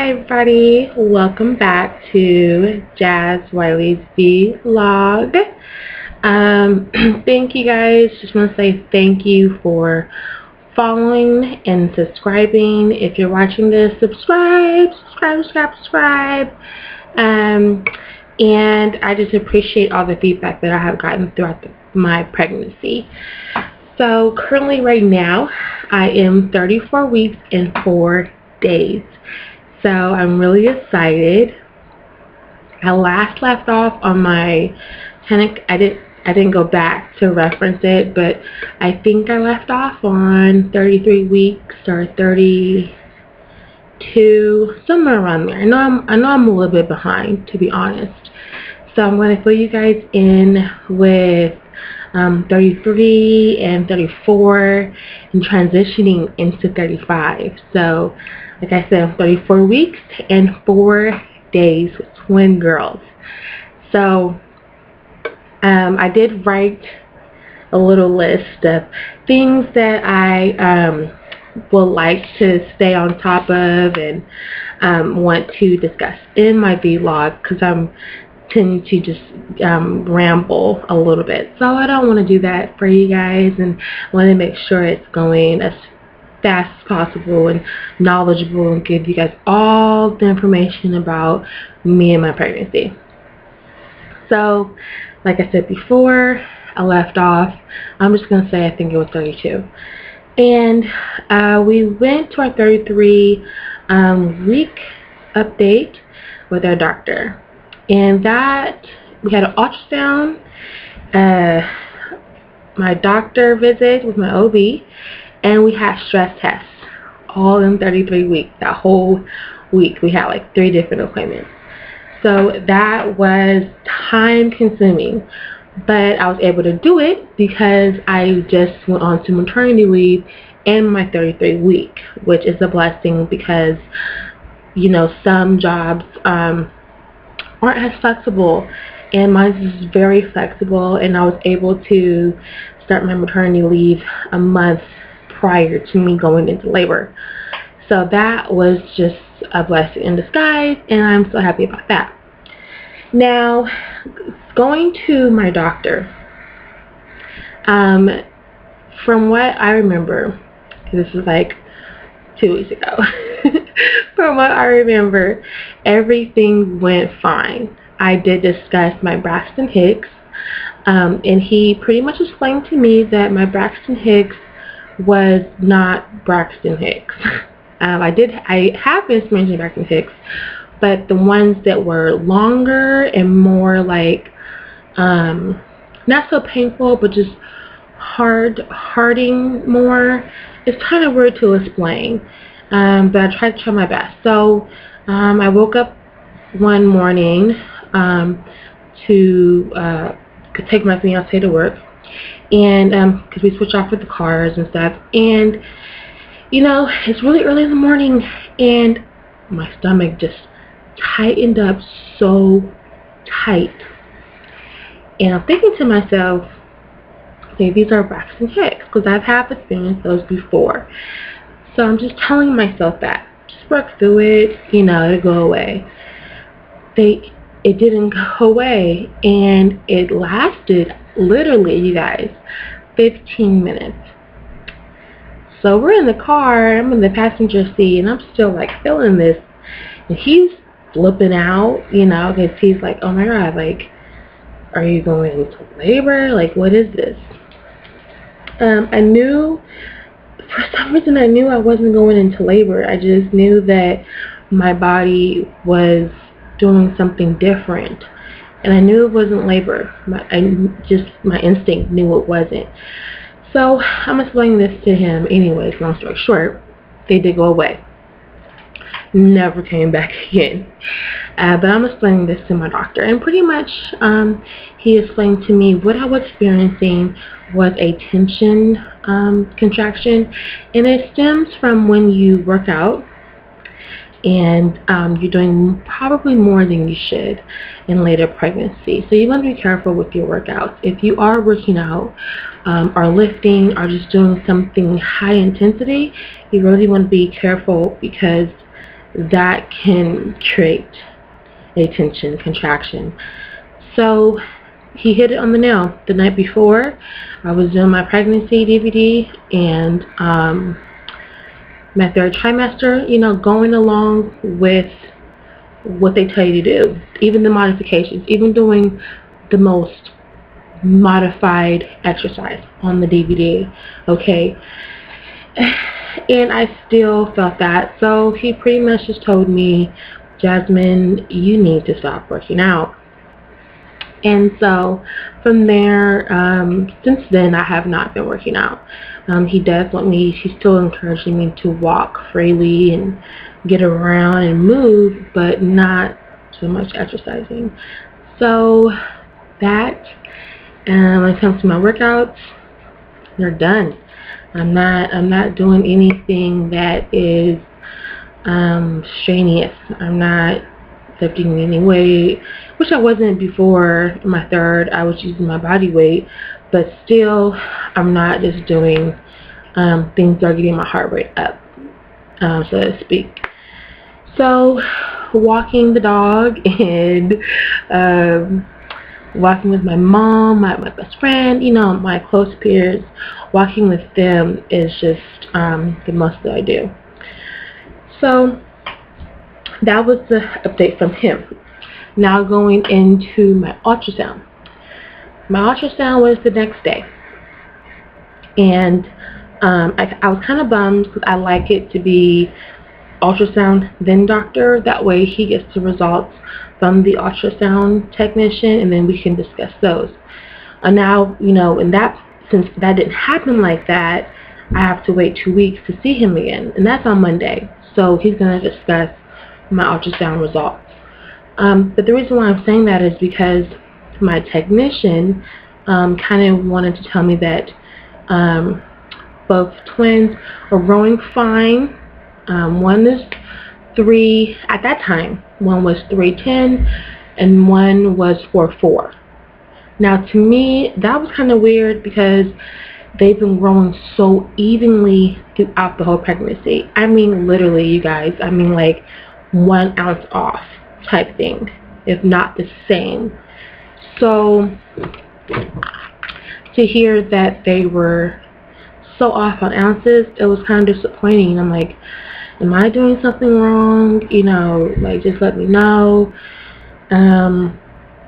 Hi everybody, welcome back to Jazz Wiley's vlog. Thank you guys. Just want to say thank you for following and subscribing. If you're watching this, subscribe. And I just appreciate all the feedback that I have gotten throughout my pregnancy. So currently right now I am 34 weeks and 4 days. So I'm really excited. I last left off on my I didn't go back to reference it, but I think I left off on 33 weeks or 32, somewhere around there. I know I'm a little bit behind, to be honest. So I'm going to fill you guys in with 33 and 34 and transitioning into 35. So like I said, I'm 34 weeks and 4 days with twin girls. So I did write a little list of things that I would like to stay on top of and want to discuss in my vlog, because I'm tend to just ramble a little bit. So I don't want to do that for you guys, and I want to make sure it's going as fast as possible and knowledgeable and give you guys all the information about me and my pregnancy. So like I said before, I left off, I'm just going to say I think it was 32. And we went to our 33 week update with our doctor. And that, we had an ultrasound, my doctor visit with my OB, and we had stress tests all in 33 weeks. That whole week we had like 3 different appointments. So that was time consuming, but I was able to do it because I just went on to maternity leave in my 33 week, which is a blessing because, you know, some jobs aren't as flexible, and mine is very flexible, and I was able to start my maternity leave a month prior to me going into labor. So that was just a blessing in disguise, and I'm so happy about that. Now, going to my doctor, from what I remember, this was like 2 weeks ago, from what I remember, everything went fine. I did discuss my Braxton Hicks, and he pretty much explained to me that my Braxton Hicks was not Braxton Hicks. I have been experiencing Braxton Hicks, but the ones that were longer and more like not so painful, but just harding more. It's kind of weird to explain, but I tried to try my best. So I woke up one morning to take my fiance to work, and because we switch off with the cars and stuff, and you know, it's really early in the morning, and my stomach just tightened up so tight, and I'm thinking to myself, okay, these are Braxton Hicks, because I've experienced those before. So I'm just telling myself that just work through it, you know, it'll go away. It didn't go away, and it lasted literally, you guys, 15 minutes. So we're in the car, I'm in the passenger seat, and I'm still like feeling this, and he's flipping out, you know, because he's like, oh my god, like, are you going into labor? Like, what is this? I knew, for some reason I knew I wasn't going into labor. I just knew that my body was doing something different, and I knew it wasn't labor. My instinct knew it wasn't. So I'm explaining this to him anyways. Long story short, they did go away, never came back again. But I'm explaining this to my doctor, and pretty much he explained to me what I was experiencing was a tension contraction, and it stems from when you work out and you're doing probably more than you should in later pregnancy. So you want to be careful with your workouts. If you are working out or lifting or just doing something high intensity, you really want to be careful, because that can create a tension contraction. So he hit it on the nail. The night before, I was doing my pregnancy DVD and my third trimester, you know, going along with what they tell you to do, even the modifications, even doing the most modified exercise on the DVD, okay? And I still felt that. So he pretty much just told me, Jasmine, you need to stop working out. And so from there, since then, I have not been working out. He does want me, he's still encouraging me to walk freely and get around and move, but not so much exercising. So that, when it comes to my workouts, they're done. I'm not doing anything that is strenuous. I'm not lifting any weight, which I wasn't before my third. I was using my body weight, but still, I'm not just doing things that are getting my heart rate up, so to speak. So, walking the dog and walking with my mom, my best friend, you know, my close peers, walking with them is just the most that I do. So that was the update from him. Now going into my ultrasound. My ultrasound was the next day. And I was kind of bummed because I like it to be ultrasound then doctor. That way he gets the results from the ultrasound technician and then we can discuss those. And now, you know, since that didn't happen like that, I have to wait 2 weeks to see him again. And that's on Monday. So he's going to discuss my ultrasound results. But the reason why I'm saying that is because my technician kind of wanted to tell me that both twins are growing fine. One is 3 at that time. One was 3'10" and one was 4'4". Now to me that was kind of weird because they've been growing so evenly throughout the whole pregnancy. I mean literally, you guys, I mean like 1 ounce off type thing, if not the same. So to hear that they were so off on ounces, it was kind of disappointing. I'm like, am I doing something wrong? You know, like just let me know.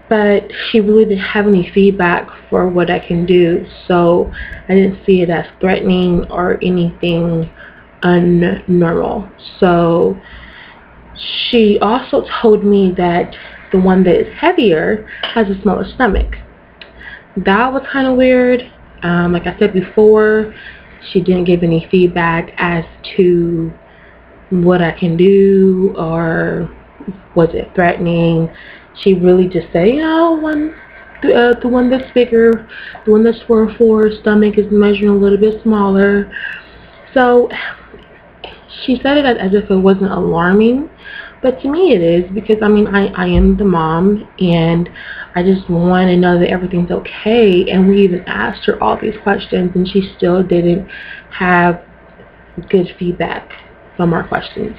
But she really didn't have any feedback for what I can do, so I didn't see it as threatening or anything unnormal. So she also told me that the one that is heavier has a smaller stomach. That was kind of weird. Like I said before, she didn't give any feedback as to what I can do or was it threatening. She really just said, you know, the one that's bigger, the one that's 4'4", stomach is measuring a little bit smaller. So she said it as if it wasn't alarming, but to me it is, because I mean I am the mom and I just want to know that everything's okay. And we even asked her all these questions and she still didn't have good feedback from our questions,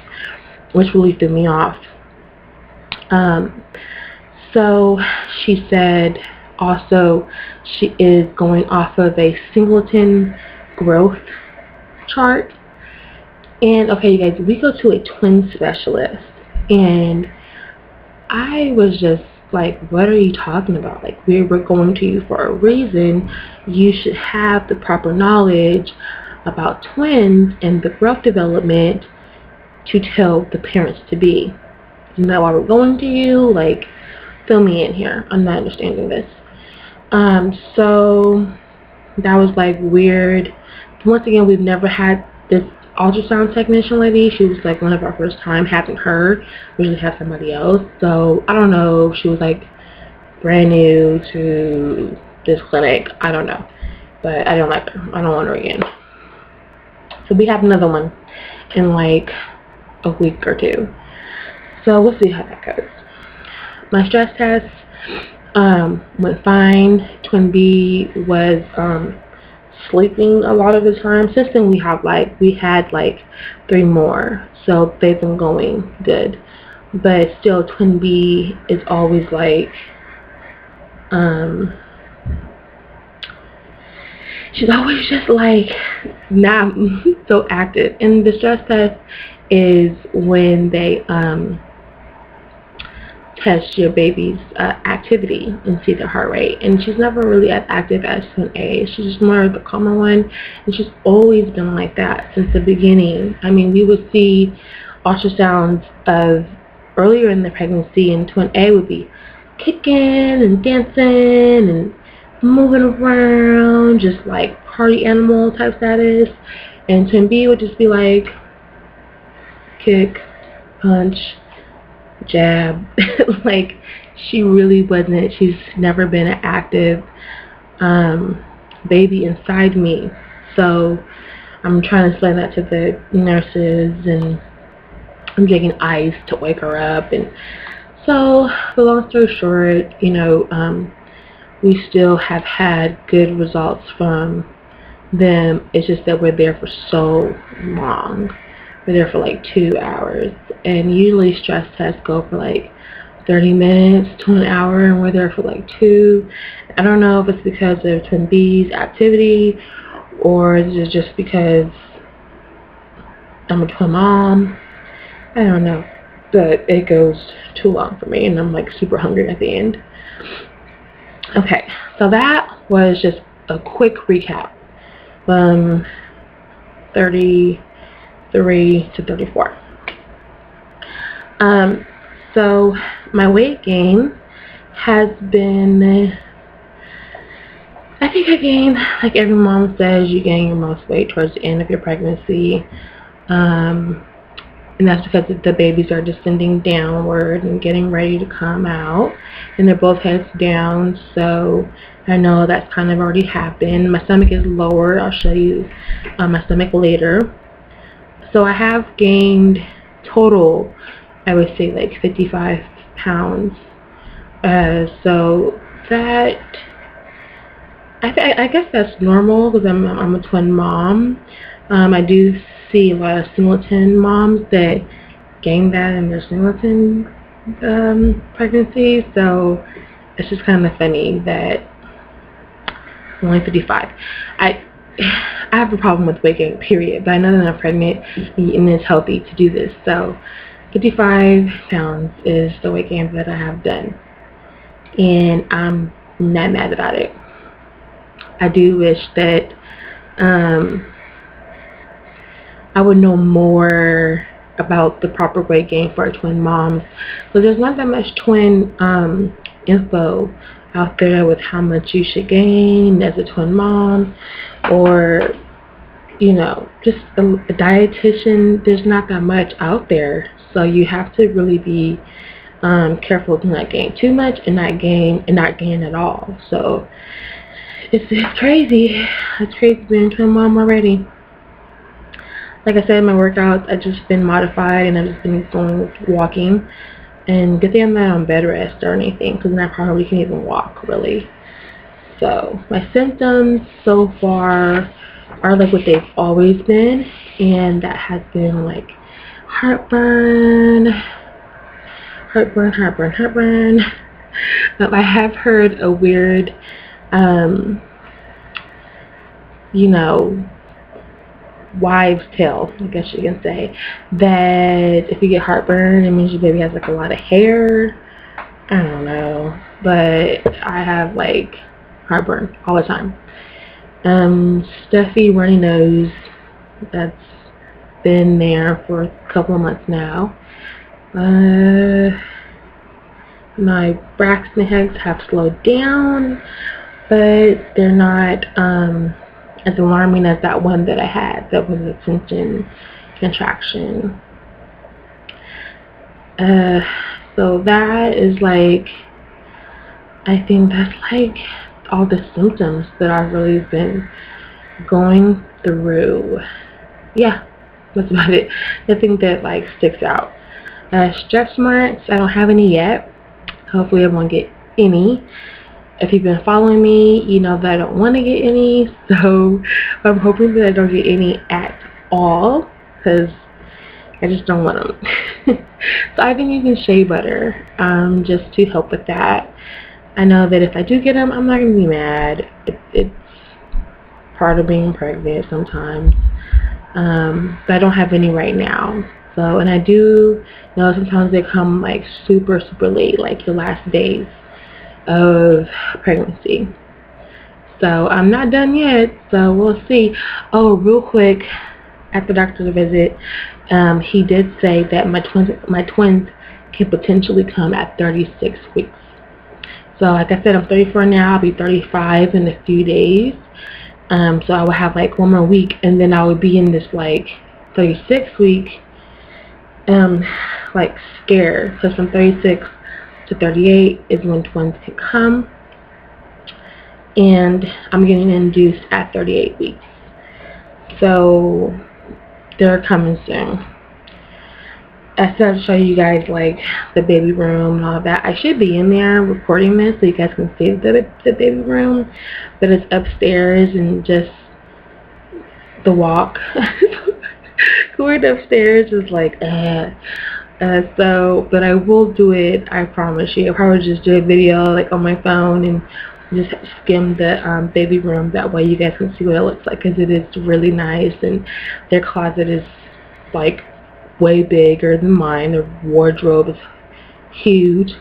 which really threw me off. So she said also she is going off of a singleton growth chart. And okay, you guys, we go to a twin specialist and I was just like, what are you talking about? Like, we're going to you for a reason. You should have the proper knowledge about twins and the growth development to tell the parents to be. Isn't that why we're going to you? Like, fill me in here. I'm not understanding this. So that was like weird. Once again, we've never had this ultrasound technician lady. She was like one of our first time having her. We usually have somebody else. So I don't know if she was like brand new to this clinic. I don't know. But I don't like her. I don't want her again. So we have another one in like a week or 2. So we'll see how that goes. My stress test went fine. Twin B was sleeping a lot of the time. Since then we had like 3 more, so they've been going good. But still, twin B is always like she's always just like not so active. And the stress test is when they test your baby's activity and see their heart rate, and she's never really as active as twin A. She's just more of the calmer one, and she's always been like that since the beginning. I mean, we would see ultrasounds of earlier in the pregnancy, and twin A would be kicking and dancing and moving around, just like party animal type status, and twin B would just be like kick, punch, jab. Like, she really wasn't. She's never been an active baby inside me. So I'm trying to explain that to the nurses, and I'm getting ice to wake her up. And so, the long story short, you know, we still have had good results from them. It's just that we're there for so long. We're there for like 2 hours, and usually stress tests go for like 30 minutes to an hour, and we're there for like 2. I don't know if it's because of twin B's activity, or is it just because I'm a twin mom. I don't know, but it goes too long for me, and I'm like super hungry at the end. Okay, so that was just a quick recap from 33 to 34. So my weight gain has been, I think I gained, like every mom says, you gain your most weight towards the end of your pregnancy. And that's because the babies are descending downward and getting ready to come out, and they're both heads down. So I know that's kind of already happened. My stomach is lower. I'll show you my stomach later. So I have gained total, I would say, like 55 pounds. So that, I guess that's normal because I'm a twin mom. I do see a lot of singleton moms that gain that in their singleton pregnancy. So it's just kind of funny that I'm only 55. I have a problem with weight gain, period, but I know that I'm pregnant and it's healthy to do this. So 55 pounds is the weight gain that I have done, and I'm not mad about it. I do wish that I would know more about the proper weight gain for twin moms. So there's not that much twin info out there with how much you should gain as a twin mom, or, you know, just a dietitian. There's not that much out there, so you have to really be careful to not gain too much and not gain at all. So it's crazy. It's crazy being a twin mom already. Like I said, my workouts, I've just been modified, and I've just been going walking. And good thing I'm not on bed rest or anything, because then I probably can't even walk, really. So my symptoms so far are like what they've always been, and that has been like heartburn. I have heard a weird, you know, wives' tale, I guess you can say, that if you get heartburn, it means your baby has like a lot of hair. I don't know, but I have like heartburn all the time. Stuffy runny nose, that's been there for a couple of months now. My Braxton eggs have slowed down, but they're not as alarming as that one that I had that was a tension contraction. So that is like, I think that's like all the symptoms that I've really been going through. Yeah, that's about it. Nothing that like sticks out. Stretch marks, I don't have any yet. Hopefully I won't get any. if you've been following me, you know that I don't want to get any, so I'm hoping that I don't get any at all, because I just don't want them. So I've been using shea butter just to help with that. I know that if I do get them, I'm not going to be mad. It's part of being pregnant sometimes. But I don't have any right now. So, and I do know sometimes they come like super late, like your last days of pregnancy. So I'm not done yet, so we'll see. Oh, real quick, at the doctor's visit, he did say that my twins can potentially come at 36 weeks. So like I said, I'm 34 now. I'll be 35 in a few days. So I will have like one more week, and then I will be in this like 36 week like scare, because from 36 to 38 is when twins can come, and I'm getting induced at 38 weeks. So they're coming soon. I still have to show you guys like the baby room and all of that. I should be in there recording this so you guys can see the baby room, but it's upstairs and just the walk going upstairs is like so, but I will do it, I promise you. I'll probably just do a video like on my phone and just skim the baby room. That way you guys can see what it looks like, because it is really nice, and their closet is like way bigger than mine. The wardrobe is huge.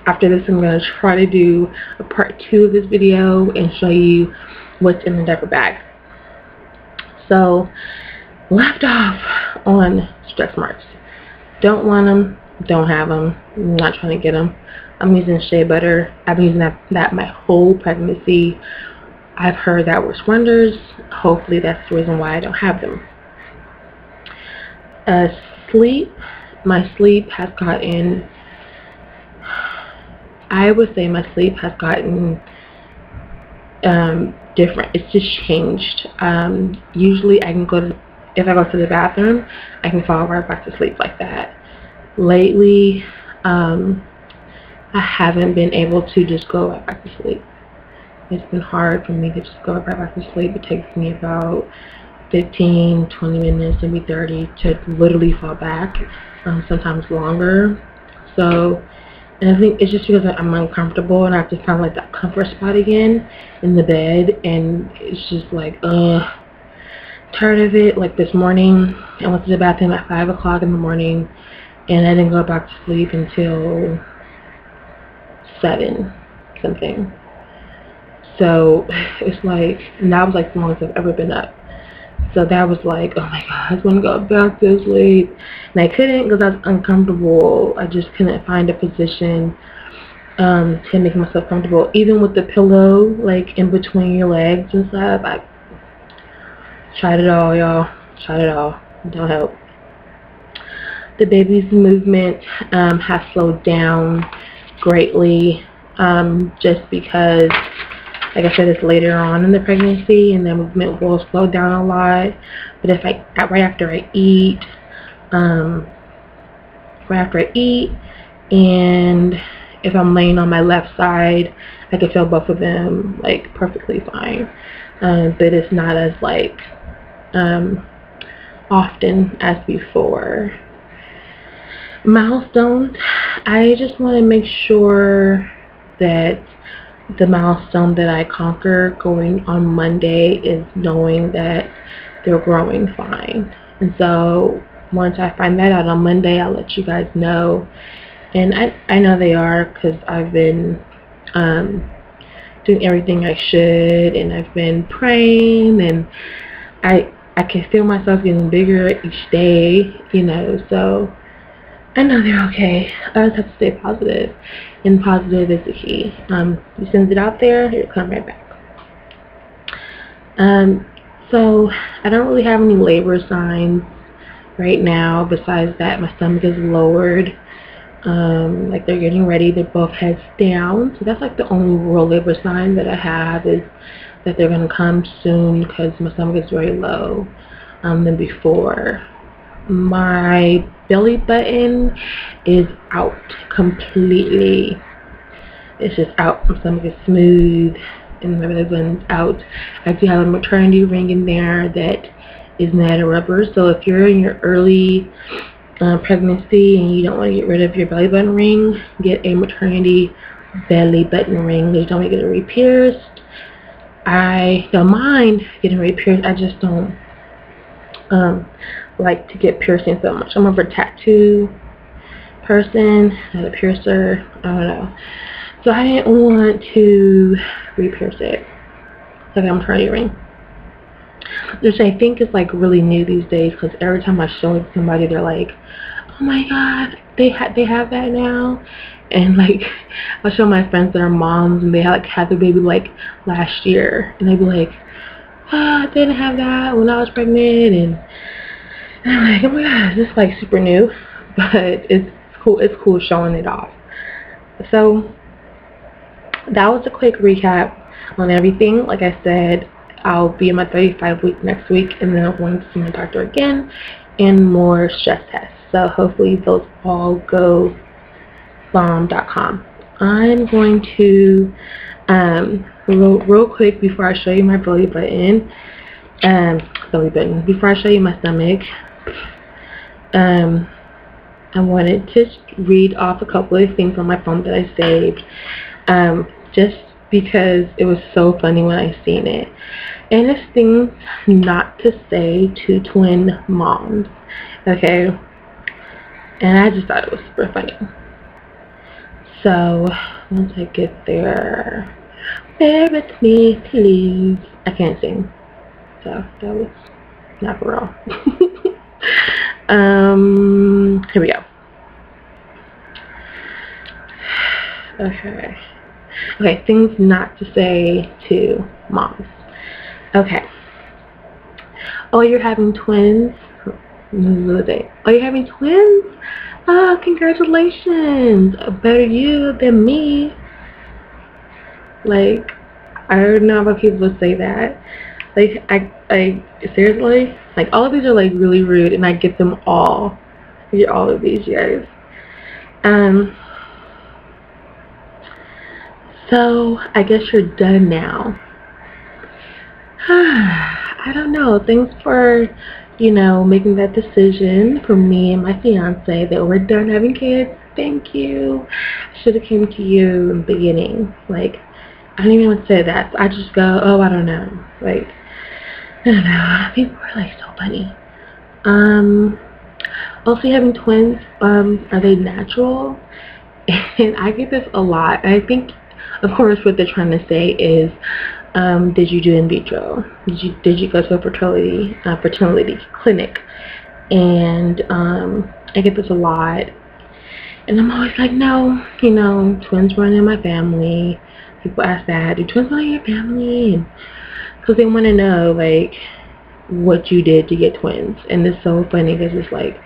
After this, I'm going to try to do a part 2 of this video and show you what's in the diaper bag. So, left off on stretch marks. Don't want them, don't have them, I'm not trying to get them. I'm using shea butter. I've been using that my whole pregnancy. I've heard that works wonders. Hopefully that's the reason why I don't have them. Sleep. My sleep has gotten, I would say my sleep has gotten different. It's just changed. Usually I can if I go to the bathroom, I can fall right back to sleep like that. Lately, I haven't been able to just go right back to sleep. It's been hard for me to just go right back to sleep. It takes me about 15, 20 minutes, maybe 30 to literally fall back, sometimes longer. So, and I think it's just because I'm uncomfortable and I have to find like that comfort spot again in the bed, and it's just like, tired of it. Like this morning, I went to the bathroom at 5 o'clock in the morning, and I didn't go back to sleep until 7 something. So it's like, and that was like the longest I've ever been up. So that was like, oh my god, I just want to go back to sleep, and I couldn't because I was uncomfortable. I just couldn't find a position to make myself comfortable, even with the pillow like in between your legs and stuff. I tried it all, y'all. Tried it all. Don't help. The baby's movement has slowed down greatly, just because, like I said, it's later on in the pregnancy, and the movement will slow down a lot. But if right after I eat, and if I'm laying on my left side, I can feel both of them like perfectly fine. But it's not as like often as before. Milestones. I just want to make sure that the milestone that I conquer going on Monday is knowing that they're growing fine. And so once I find that out on Monday, I'll let you guys know. And I know they are, because I've been doing everything I should, and I've been praying, and I can feel myself getting bigger each day, you know, so I know they're okay. I just have to stay positive, and positive is the key. You send it out there, it'll come right back. So I don't really have any labor signs right now, besides that my stomach is lowered. Like they're getting ready, they're both heads down. So that's like the only real labor sign that I have, is that they're going to come soon, because my stomach is very low than before. My belly button is out completely. it's just out. My stomach is smooth and my belly button's out. I do have a maternity ring in there that is made of rubber. So if you're in your early pregnancy and you don't want to get rid of your belly button ring, get a maternity belly button ring. You don't want to get it re-pierced. I don't mind getting re-pierced. I just don't like to get piercing so much. I'm more of a tattoo person, not a piercer. I don't know. So I didn't want to re-pierce it. Like I'm trying to ring. Which I think is like really new these days, because every time I show it to somebody, they're like, "Oh my God, they have that now." And like I'll show my friends that are moms and they had their baby like last year, and they'd be like, "I didn't have that when I was pregnant," and I'm like, "Oh my God, this is like super new," but it's cool. It's cool showing it off. So that was a quick recap on everything. Like I said, I'll be in my 35 week next week, and then I'm going to see my doctor again and more stress tests. So hopefully those all go bomb.com. I'm going to real quick before I show you my belly button, before I show you my stomach, I wanted to read off a couple of things on my phone that I saved, just because it was so funny when I seen it. And it's things not to say to twin moms, okay? And I just thought it was super funny. So once I get there, bear with me, please. I can't sing, so that was not for real. Here we go. Okay, things not to say to moms. Okay. Oh, you're having twins? Oh, you're having twins? Oh, congratulations. Better you than me. Like, I don't know about people who say that. Like, I seriously, like, all of these are like really rude, and I get them all. I get all of these, you guys. So I guess you're done now. I don't know. Thanks for, making that decision for me and my fiance that we're done having kids. Thank you. I should have came to you in the beginning. Like, I don't even want to say that. I just go, oh, I don't know. Like, I don't know. People are like so funny. Also, having twins, are they natural? And I get this a lot. I think, of course, what they're trying to say is, did you do in vitro? Did you go to a fertility clinic? And I get this a lot, and I'm always like, no, twins run in my family. People ask that, do twins run in your family? And because they want to know like what you did to get twins. And it's so funny because it's like,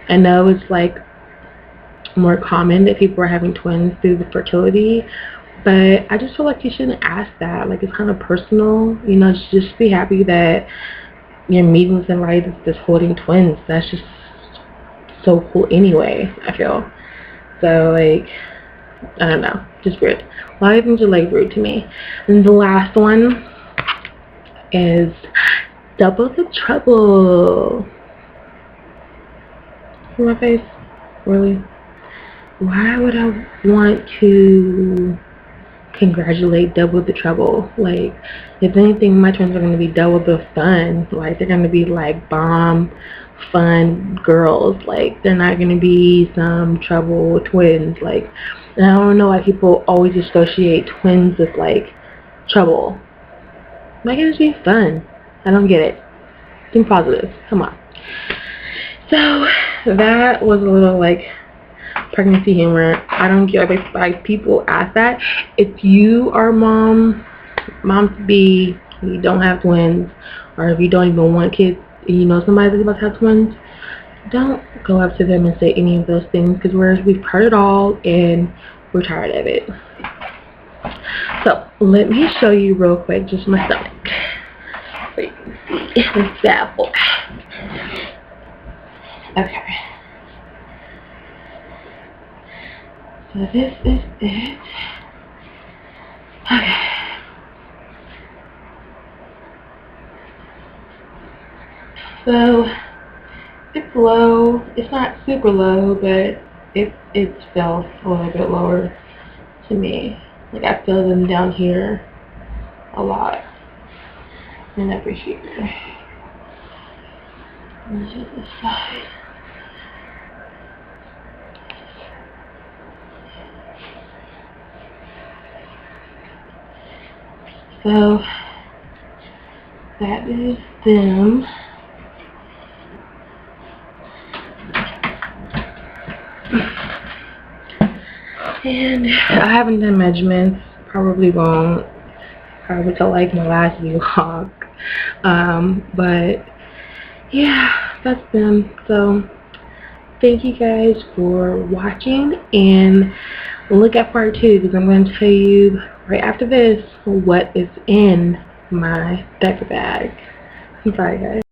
I know it's like more common that people are having twins through the fertility, but I just feel like you shouldn't ask that. Like, it's kind of personal, just be happy that you're meeting somebody that's holding twins. That's just so cool anyway, I feel. So, like, I don't know, just weird. A lot of things are like rude to me. And the last one is double the trouble. See my face? Really? Why would I want to congratulate double the trouble? Like, if anything, my twins are going to be double the fun. Like, they're going to be like bomb fun girls. Like, they're not going to be some trouble twins. Like, and I don't know why people always associate twins with like trouble. Like, it just be fun. I don't get it. Think positive. Come on. So that was a little like pregnancy humor. I don't get why people ask that. If you are mom to be, you don't have twins, or if you don't even want kids, and you know somebody that's about to have twins, don't go up to them and say any of those things, because we've heard it all and we're tired of it. So let me show you real quick just my stomach. So you can see this bad boy. Okay. So this is it. Okay. So it's low. It's not super low, but it felt a little bit lower to me. Like I feel them down here a lot. And up here. And this is this side. So that is them. And I haven't done measurements, probably won't, probably till like my last vlog. But yeah, that's them. So thank you guys for watching, and look at part 2 because I'm going to tell you right after this what is in my diaper bag. I'm sorry guys.